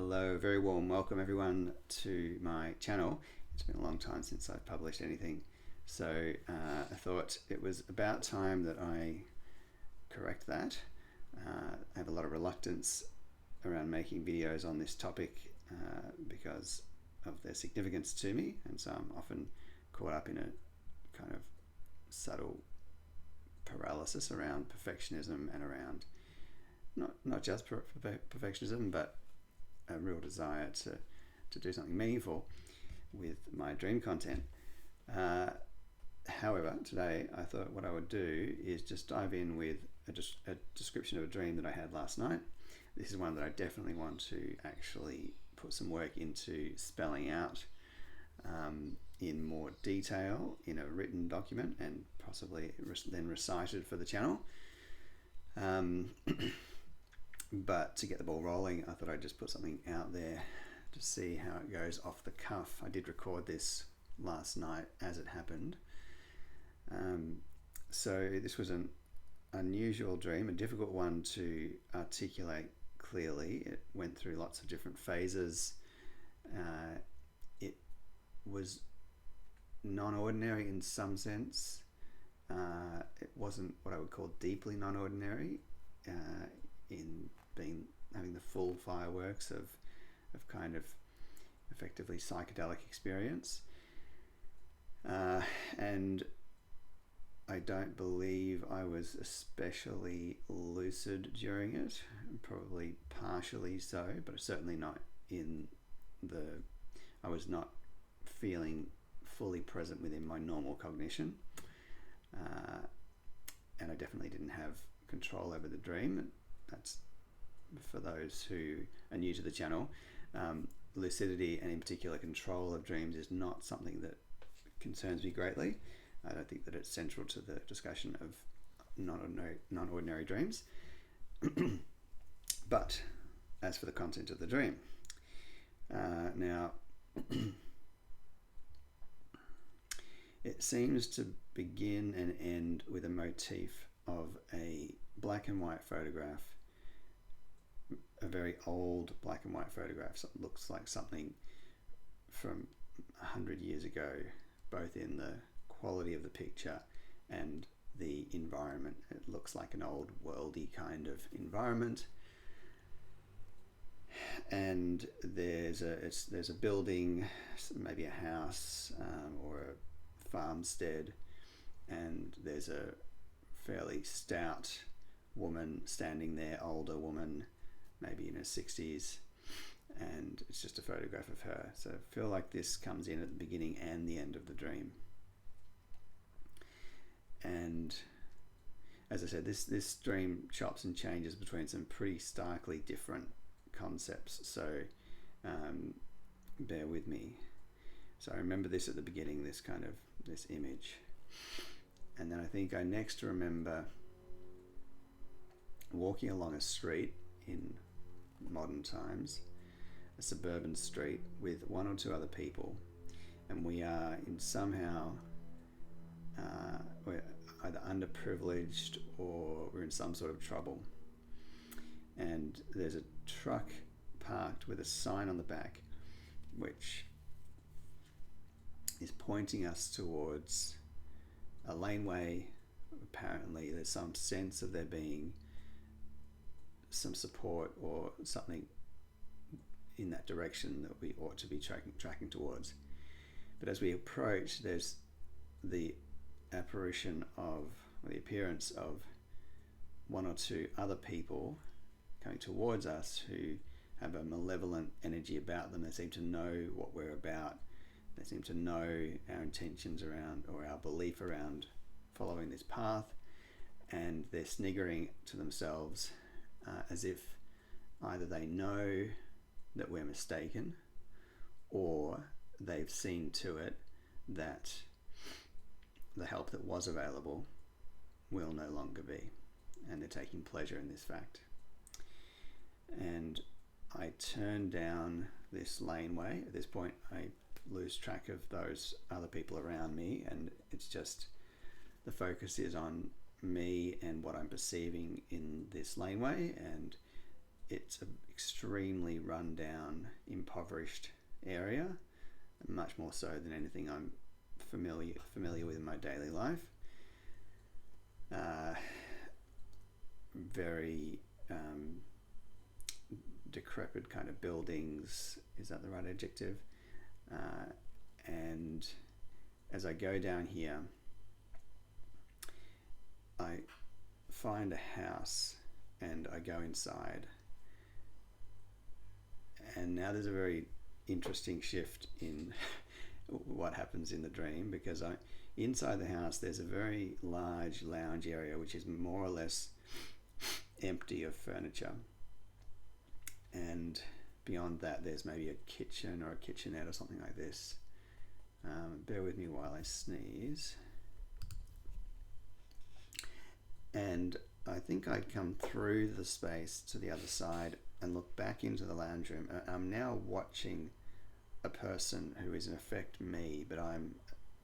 Hello, very warm welcome everyone to my channel. It's been a long time since I've published anything, so I thought it was about time that I correct that. I have a lot of reluctance around making videos on this topic because of their significance to me, and so I'm often caught up in a kind of subtle paralysis around perfectionism and around not just perfectionism, but a real desire to do something meaningful with my dream content. However, today I thought what I would do is just dive in with a description of a dream that I had last night. This is one that I definitely want to actually put some work into spelling out in more detail in a written document and possibly then recited for the channel. But to get the ball rolling, I thought I'd just put something out there to see how it goes off the cuff. I did record this last night as it happened. So this was an unusual dream, a difficult one to articulate clearly. It went through lots of different phases. It was non-ordinary in some sense. It wasn't what I would call deeply non-ordinary in having the full fireworks of kind of effectively psychedelic experience. And I don't believe I was especially lucid during it, probably partially so, but certainly not I was not feeling fully present within my normal cognition. And I definitely didn't have control over the dream. That's for those who are new to the channel. Lucidity, and in particular control of dreams, is not something that concerns me greatly. I don't think that it's central to the discussion of non-ordinary dreams. But as for the content of the dream, now it seems to begin and end with a motif of a black and white photograph, a very old black and white photograph. So it looks like something from 100 years ago, both in the quality of the picture and the environment. It looks like an old worldy kind of environment. And there's a building, maybe a house or a farmstead, and there's a fairly stout woman standing there, older woman, maybe in her 60s, and it's just a photograph of her. So I feel like this comes in at the beginning and the end of the dream. And as I said, this dream chops and changes between some pretty starkly different concepts, so bear with me. So I remember this at the beginning, this image, and then I think I next remember walking along a street in modern times, a suburban street with one or two other people, and we are we're either underprivileged or we're in some sort of trouble. And there's a truck parked with a sign on the back which is pointing us towards a laneway. Apparently there's some sense of there being some support or something in that direction that we ought to be tracking towards. But as we approach, there's the appearance of one or two other people coming towards us who have a malevolent energy about them. They seem to know what we're about. They seem to know our intentions around, or our belief around, following this path, and they're sniggering to themselves as if either they know that we're mistaken, or they've seen to it that the help that was available will no longer be, and they're taking pleasure in this fact. And I turn down this laneway. At this point I lose track of those other people around me, and it's just the focus is on me and what I'm perceiving in this laneway, and it's an extremely run-down, impoverished area, much more so than anything I'm familiar with in my daily life. Very decrepit kind of buildings, is that the right adjective? And as I go down here, I find a house and I go inside, and now there's a very interesting shift in what happens in the dream, because inside the house there's a very large lounge area which is more or less empty of furniture, and beyond that there's maybe a kitchen or a kitchenette or something like this. Bear with me while I sneeze. And I think I come through the space to the other side and look back into the lounge room. I'm now watching a person who is in effect me, but I'm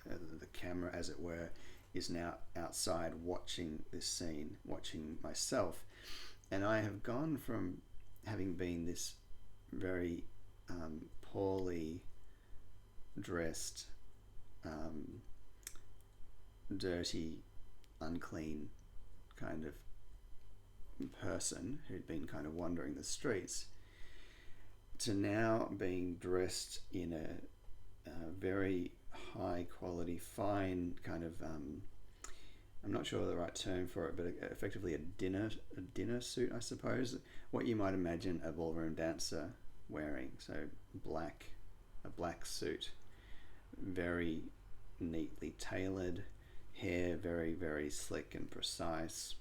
the camera, as it were, is now outside watching this scene, watching myself. And I have gone from having been this very poorly dressed, dirty, unclean kind of person who'd been kind of wandering the streets, to now being dressed in a very high quality, fine kind of I'm not sure the right term for it, but effectively a dinner suit, I suppose. What you might imagine a ballroom dancer wearing. So a black suit, very neatly tailored, hair very, very slick and precise.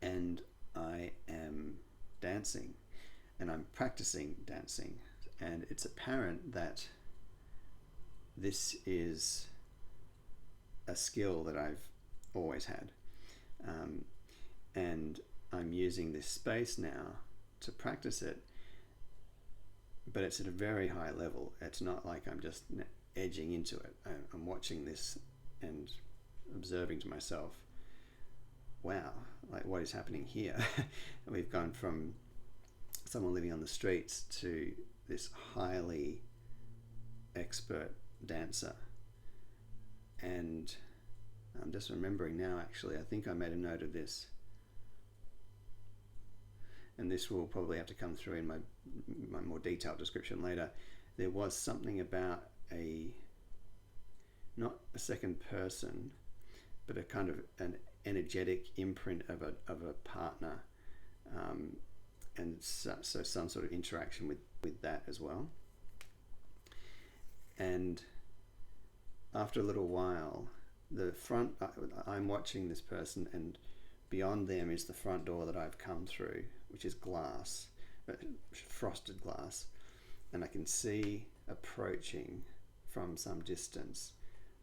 And I am dancing, and I'm practicing dancing. And it's apparent that this is a skill that I've always had. And I'm using this space now to practice it, but it's at a very high level. It's not like I'm just edging into it. I'm watching this and observing to myself, wow, like what is happening here? We've gone from someone living on the streets to this highly expert dancer. And I'm just remembering now, actually, I think I made a note of this, and this will probably have to come through in my more detailed description later. There was something about not a second person, but a kind of an energetic imprint of a partner, and so some sort of interaction with that as well. And after a little while, the front, I'm watching this person, and beyond them is the front door that I've come through, which is glass, frosted glass, and I can see approaching from some distance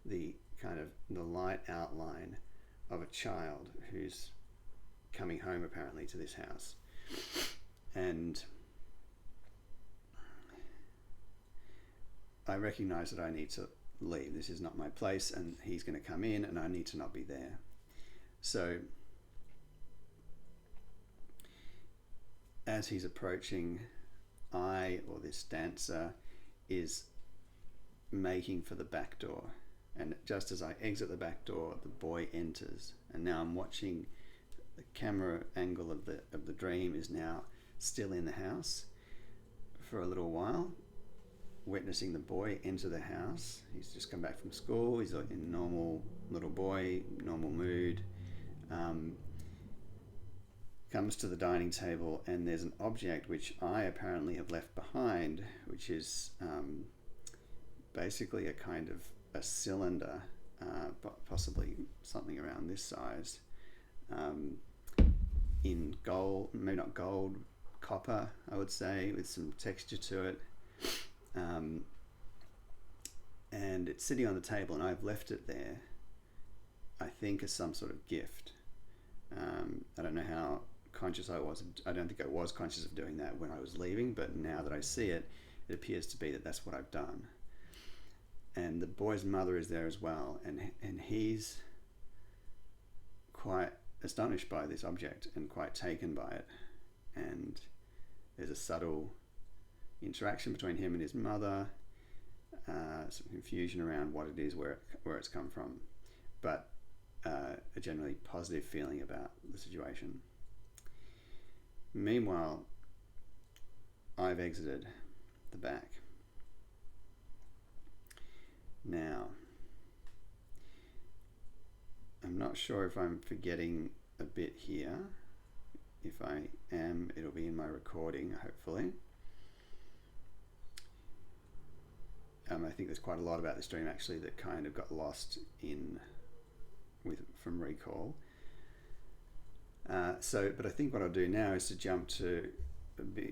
the kind of the light outline of a child who's coming home apparently to this house. And I recognize that I need to leave. This is not my place, and he's going to come in and I need to not be there. So as he's approaching, this dancer is making for the back door, and just as I exit the back door, the boy enters, and now I'm watching the camera angle of the dream is now still in the house for a little while, witnessing the boy enter the house. He's just come back from school. He's like in normal little boy, normal mood. Comes to the dining table, and there's an object which I apparently have left behind, which is basically a kind of a cylinder, possibly something around this size, in gold, maybe not gold, copper, I would say, with some texture to it. And it's sitting on the table, and I've left it there, I think, as some sort of gift. I don't know how conscious I was. I don't think I was conscious of doing that when I was leaving, but now that I see it, it appears to be that that's what I've done. And the boy's mother is there as well, and he's quite astonished by this object and quite taken by it. and there's a subtle interaction between him and his mother, some confusion around what it is, where it's come from, but a generally positive feeling about the situation. Meanwhile, I've exited the back. Now, I'm not sure if I'm forgetting a bit here. If I am, it'll be in my recording, hopefully. I think there's quite a lot about this dream actually that kind of got lost from recall. But I think what I'll do now is to jump to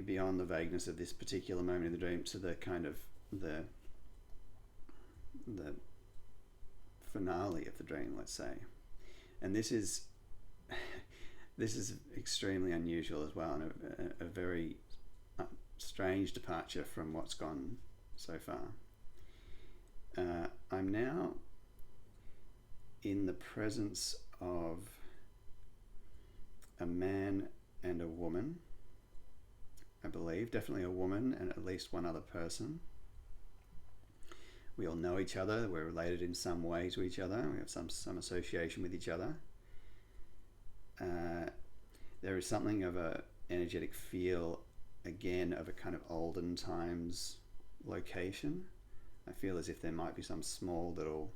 beyond the vagueness of this particular moment in the dream to the kind of the finale of the dream, let's say. And this is extremely unusual as well, and a very strange departure from what's gone so far. I'm now in the presence of a man and a woman, I believe, definitely a woman and at least one other person. We all know each other, we're related in some way to each other, we have some association with each other. There is something of a energetic feel, again, of a kind of olden times location. I feel as if there might be some small little,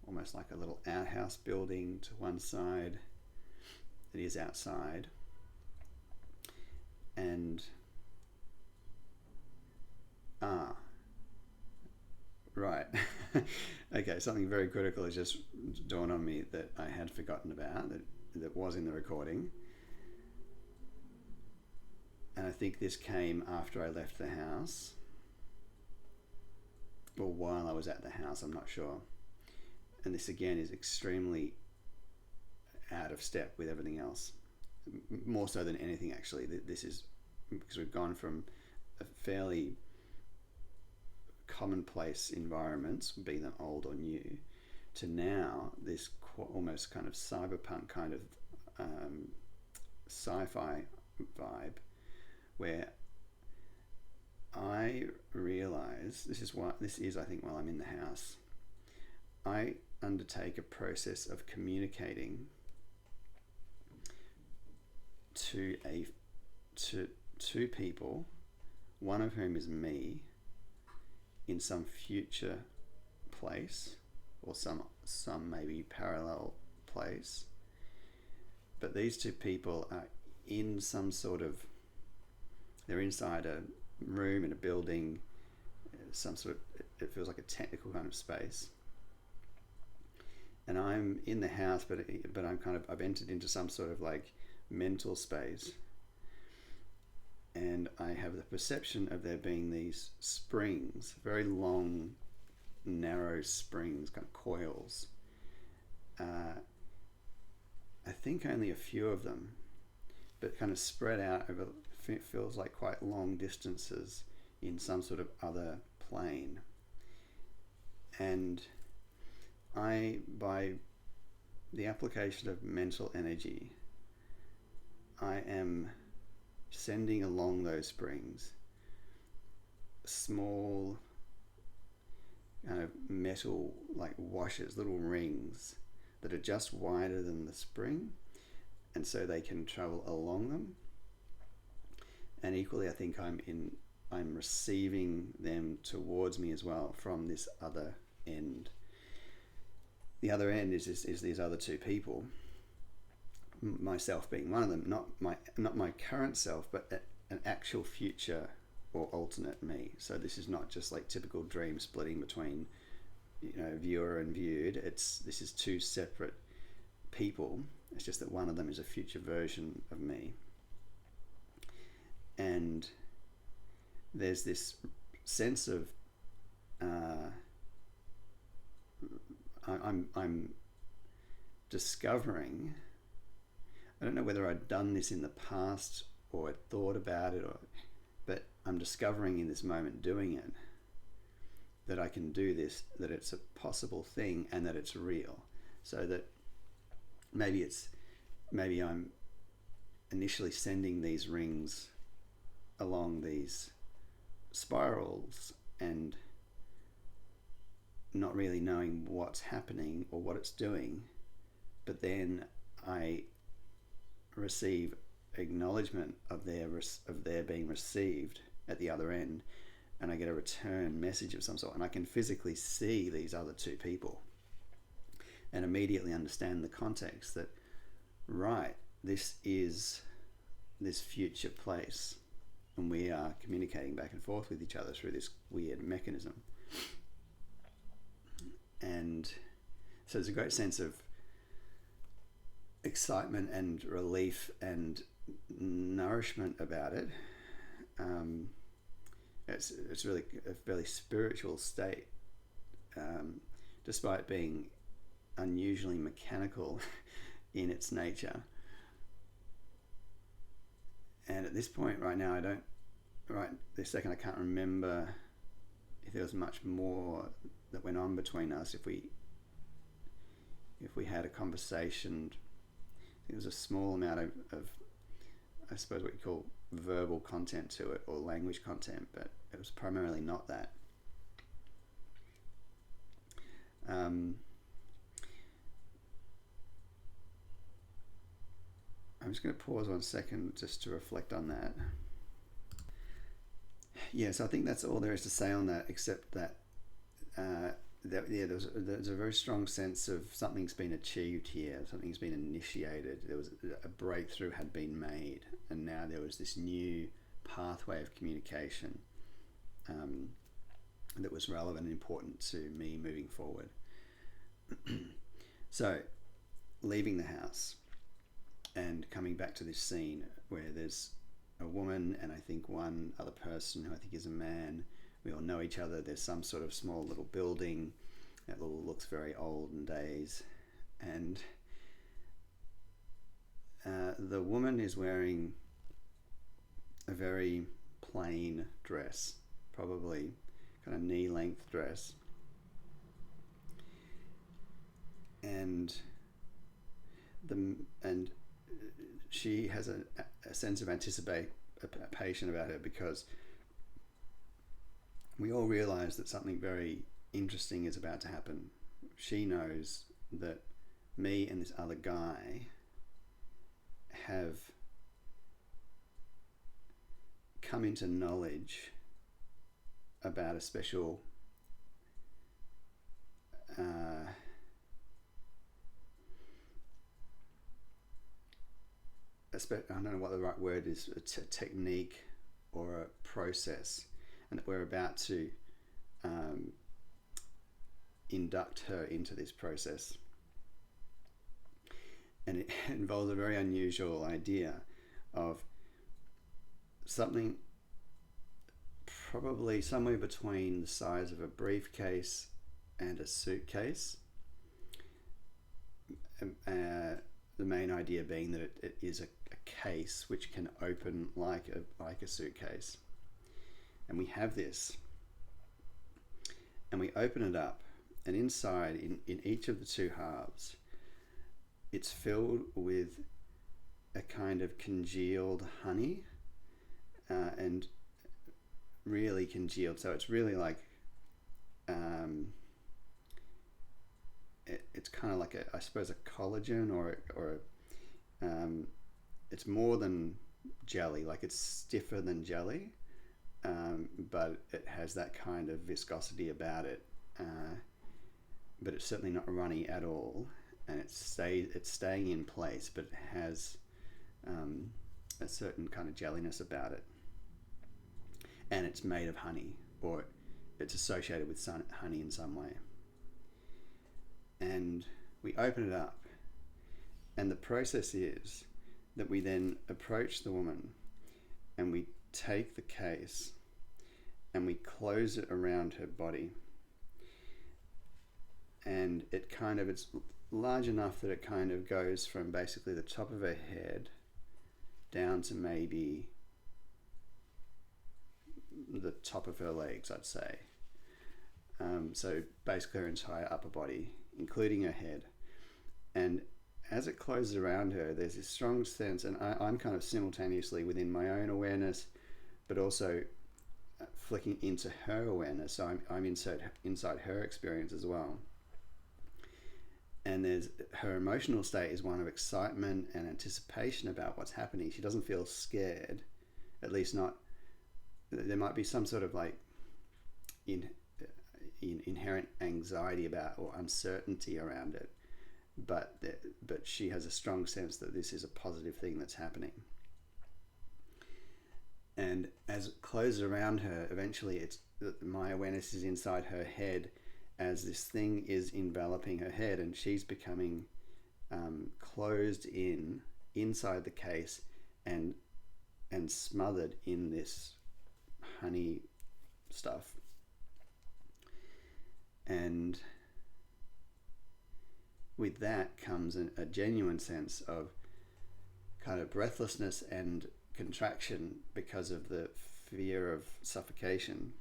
almost like a little outhouse building to one side that is outside. And, right. Okay, something very critical has just dawned on me that I had forgotten about, that was in the recording. And I think this came after I left the house, or while I was at the house, I'm not sure. And this again is extremely out of step with everything else, more so than anything actually. This is because we've gone from a fairly commonplace environments, be them old or new, to now this almost kind of cyberpunk kind of sci-fi vibe, where I realize this is I think while I'm in the house, I undertake a process of communicating to two people, one of whom is me, in some future place, or some maybe parallel place. But these two people are in some sort of, they're inside a room in a building, some sort of, it feels like a technical kind of space. And I'm in the house, but I've entered into some sort of like mental space. And I have the perception of there being these springs, very long, narrow springs, kind of coils. I think only a few of them, but kind of spread out over, it feels like quite long distances in some sort of other plane. And by the application of mental energy, I am sending along those springs small kind of metal like washers, little rings that are just wider than the spring, and so they can travel along them. And equally, I think I'm receiving them towards me as well from this other end. The other end is these other two people, myself being one of them, not my current self, but an actual future or alternate me. So this is not just like typical dream splitting between, viewer and viewed. This is two separate people. It's just that one of them is a future version of me. And there's this sense of I'm discovering, I don't know whether I'd done this in the past or I'd thought about it, but I'm discovering in this moment doing it, that I can do this, that it's a possible thing and that it's real. So that maybe I'm initially sending these rings along these spirals and not really knowing what's happening or what it's doing, but then I receive acknowledgement of their being received at the other end, and I get a return message of some sort, and I can physically see these other two people and immediately understand the context that, right, this is this future place, and we are communicating back and forth with each other through this weird mechanism. And so there's a great sense of excitement and relief and nourishment about it. It's really a fairly spiritual state, despite being unusually mechanical in its nature. And at this point right now, right this second, I can't remember if there was much more that went on between us. If we had a conversation, there was a small amount of I suppose what you call verbal content to it, or language content, but it was primarily not that. I'm just going to pause 1 second just to reflect on that. Yeah, so I think that's all there is to say on that, except that there's a very strong sense of something's been achieved here, something's been initiated. There was a breakthrough had been made, and now there was this new pathway of communication that was relevant and important to me moving forward. So, leaving the house and coming back to this scene where there's a woman and I think one other person who I think is a man. We all know each other. There's some sort of small little building that looks very olden days, and the woman is wearing a very plain dress, probably kind of knee-length dress, and she has a sense of anticipation about her, because we all realize that something very interesting is about to happen. She knows that me and this other guy have come into knowledge about a special I don't know what the right word is, a technique or a process, and that we're about to induct her into this process. And it involves a very unusual idea of something probably somewhere between the size of a briefcase and a suitcase. The main idea being that it is a case which can open like a suitcase. And we have this, and we open it up, and inside, in each of the two halves, it's filled with a kind of congealed honey, and really congealed. So it's really like, it's kind of like I suppose a collagen or it's more than jelly, like it's stiffer than jelly, but it has that kind of viscosity about it, but it's certainly not runny at all, and it's staying in place, but it has a certain kind of jelliness about it, and it's made of honey, or it's associated with honey in some way. And we open it up, and the process is that we then approach the woman and we take the case and we close it around her body, and it's large enough that it kind of goes from basically the top of her head down to maybe the top of her legs, I'd say. So basically her entire upper body, including her head. And as it closes around her, there's this strong sense, and I'm kind of simultaneously within my own awareness, but also flicking into her awareness. So I'm inside her experience as well. And there's her emotional state is one of excitement and anticipation about what's happening. She doesn't feel scared, at least not. There might be some sort of like inherent anxiety about or uncertainty around it, but she has a strong sense that this is a positive thing that's happening. And as it closes around her, eventually my awareness is inside her head as this thing is enveloping her head, and she's becoming closed inside the case and smothered in this honey stuff. And with that comes a genuine sense of kind of breathlessness and contraction because of the fear of suffocation.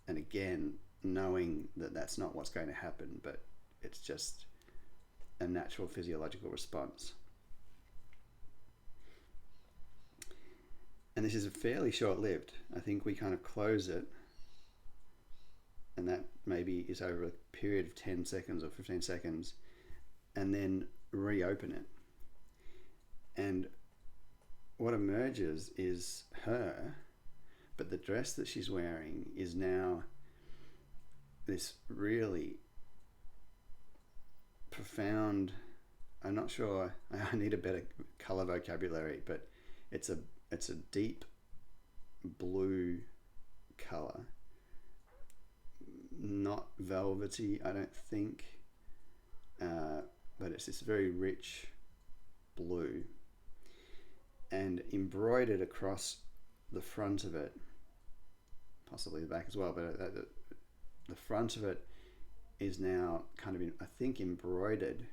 And again, knowing that that's not what's going to happen, but it's just a natural physiological response. And this is fairly short-lived. I think we kind of close it, and that maybe is over a period of 10 seconds or 15 seconds, and then reopen it. And what emerges is her, but the dress that she's wearing is now this really profound, I'm not sure, I need a better color vocabulary, but it's a deep blue color, not velvety, I don't think, but it's this very rich blue, and embroidered across the front of it, possibly the back as well, but the front of it is now kind of, I think, embroidered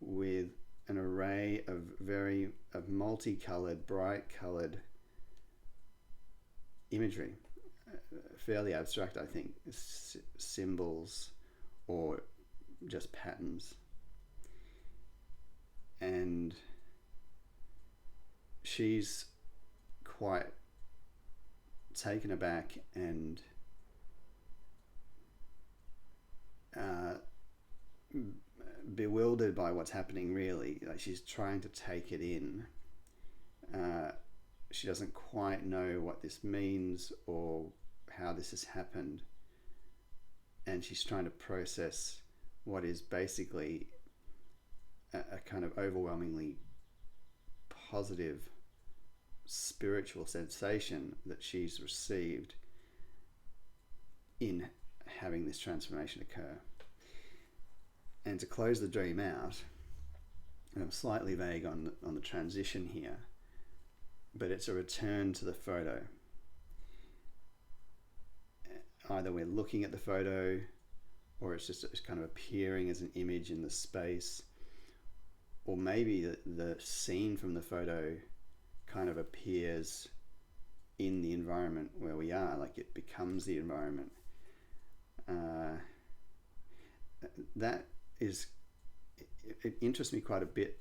with an array of multicolored, bright colored imagery, fairly abstract, I think, symbols or just patterns. And she's quite taken aback and bewildered by what's happening, really. Like, she's trying to take it in. She doesn't quite know what this means or how this has happened, and she's trying to process what is basically a kind of overwhelmingly positive spiritual sensation that she's received in having this transformation occur. And to close the dream out, and I'm slightly vague on the transition here, but it's a return to the photo. Either we're looking at the photo, or it's kind of appearing as an image in the space, or maybe the scene from the photo kind of appears in the environment where we are, like it becomes the environment. That is, it interests me quite a bit,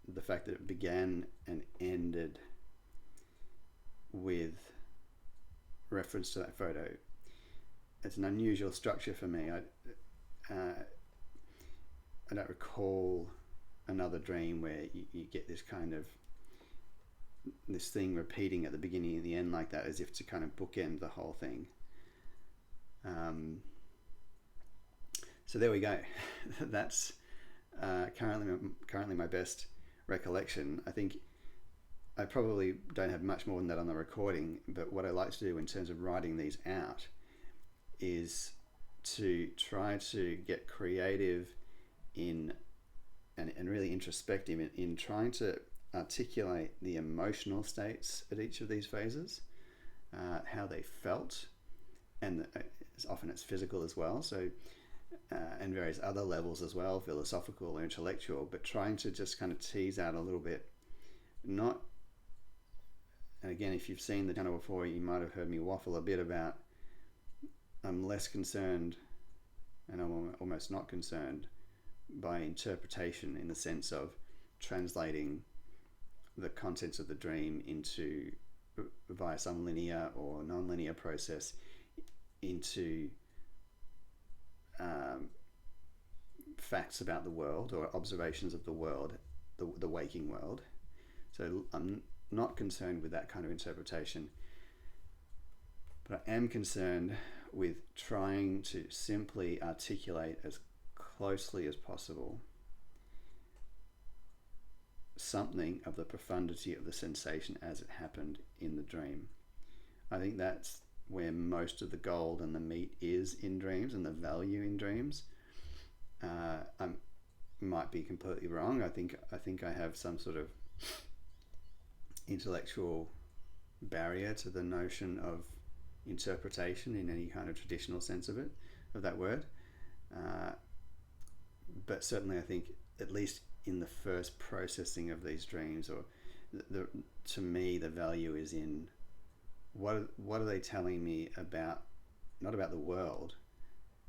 the fact that it began and ended with reference to that photo. It's an unusual structure for me. I don't recall another dream where you get this kind of this thing repeating at the beginning and the end like that, as if to kind of bookend the whole thing. So there we go. That's currently my best recollection. I think I probably don't have much more than that on the recording, but what I like to do in terms of writing these out is to try to get creative and really introspective in trying to articulate the emotional states at each of these phases, how they felt, and often it's physical as well, so and various other levels as well, philosophical or intellectual, but trying to just kind of tease out a little bit. And again, if you've seen the channel before, you might have heard me waffle a bit about I'm less concerned, and I'm almost not concerned by interpretation, in the sense of translating the contents of the dream into, via some linear or non-linear process, into facts about the world, or observations of the world, the waking world. So I'm not concerned with that kind of interpretation, but I am concerned with trying to simply articulate as closely as possible something of the profundity of the sensation as it happened in the dream. I think that's where most of the gold and the meat is in dreams, and the value in dreams. I might be completely wrong. I think I have some sort of intellectual barrier to the notion of interpretation in any kind of traditional sense of that word. But certainly I think, at least in the first processing of these dreams, or to me the value is in what are they telling me about, not about the world,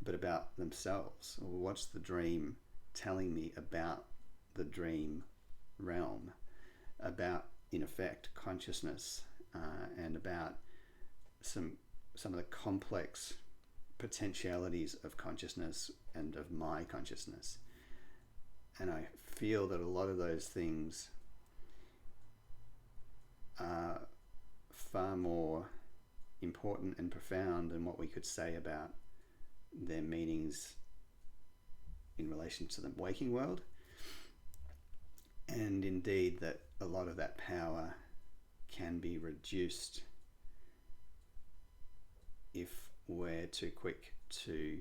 but about themselves. Or what's the dream telling me about the dream realm, about, in effect, consciousness, and about some of the complex potentialities of consciousness and of my consciousness. And I feel that a lot of those things are far more important and profound than what we could say about their meanings in relation to the waking world. And indeed, that a lot of that power can be reduced if we're too quick to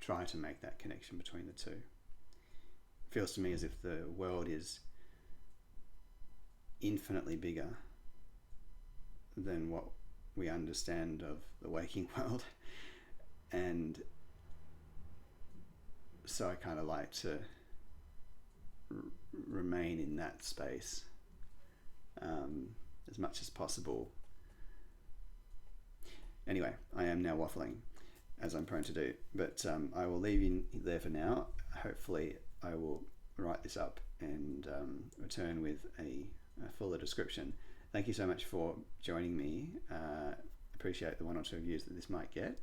try to make that connection between the two. It feels to me as if the world is infinitely bigger than what we understand of the waking world, and so I kind of like to remain in that space as much as possible. Anyway, I am now waffling, as I'm prone to do, but I will leave you there for now. Hopefully I will write this up and return with a fuller description. Thank you so much for joining me. Appreciate the one or two views that this might get.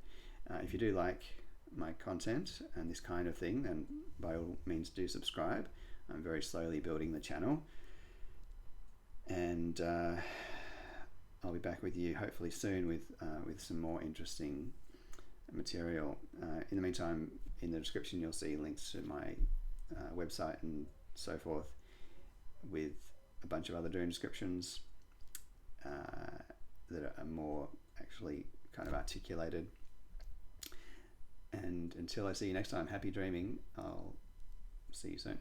If you do like my content and this kind of thing, then by all means do subscribe. I'm very slowly building the channel, and I'll be back with you hopefully soon with some more interesting material. In the meantime, in the description you'll see links to my website and so forth, with a bunch of other dream descriptions that are more actually kind of articulated. And until I see you next time, happy dreaming. I'll see you soon.